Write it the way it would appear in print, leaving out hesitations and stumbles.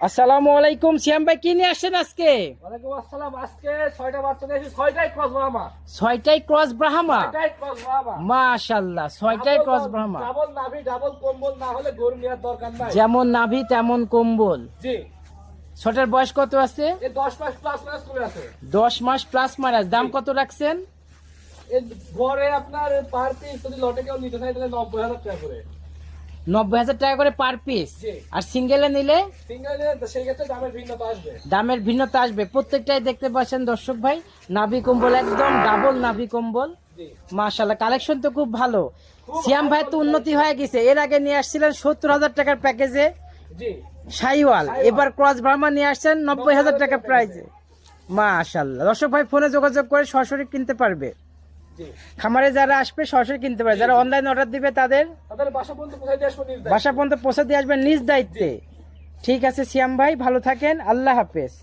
আসসালামু আলাইকুম সিয়াম ভাই, কি নিয়ে আসছেন আজকে? ওয়ালাইকুম আসসালাম। আজকে 6টা বাচ্চা নিয়েছি, 6টাই ক্রস ব্রাহ্মা। 6টাই ক্রস ব্রাহ্মা। 6টাই ক্রস ব্রাহ্মা। মাশাআল্লাহ, 6টাই ক্রস ব্রাহ্মা। ডাবল নাভি, ডাবল কম্বল না হলে গরু নেওয়ার দরকার নাই। যেমন নাভি তেমন কম্বল। জি। 6টার বয়স কত আছে? এই 10 মাস প্লাস মাইনাস করে আছে। 10 মাস প্লাস মাইনাস। দাম কত রাখছেন? এই ঘরে আপনার পার পিস যদি লটে কেউ নিতে চায় তাহলে 90,000 টাকা করে। 90,000 টাকা করে পার পিস। জি। আর সিঙ্গেলে নিলে সিঙ্গেল নিলে সেই ক্ষেত্রে দামের ভিন্নতা আসবে। দামের ভিন্নতা আসবে। প্রত্যেকটাই দেখতে পাচ্ছেন দর্শক ভাই, নাভি কম্বল একদম ডাবল নাভি কম্বল। জি। মাশাআল্লাহ, কালেকশন তো খুব ভালো। সিয়াম ভাই তো উন্নতি হয়ে গেছে। এর আগে নিয়ে আসছিলেন 70,000 টাকার প্যাকেজে জি। শাহিওয়াল, এবার ক্রস ব্রাহ্মা নিয়ে আসছেন 90,000 টাকা প্রাইজে। মাশাআল্লাহ, দর্শক ভাই ফোনে যোগাযোগ করে সরাসরি কিনতে পারবে। জি। খামারে যারা আসবে সরাসরি কিনতে পারবে, যারা অনলাইন অর্ডার দিবে তাদের তাদের বাসা পর্যন্ত পৌঁছে দিয়ে আসবো নিজ দায়িত্বে। বাসা পর্যন্ত পৌঁছে দিয়ে আসবেন নিজ দায়িত্বে। ঠিক আছে সিয়াম ভাই, ভালো থাকেন, আল্লাহ হাফেজ।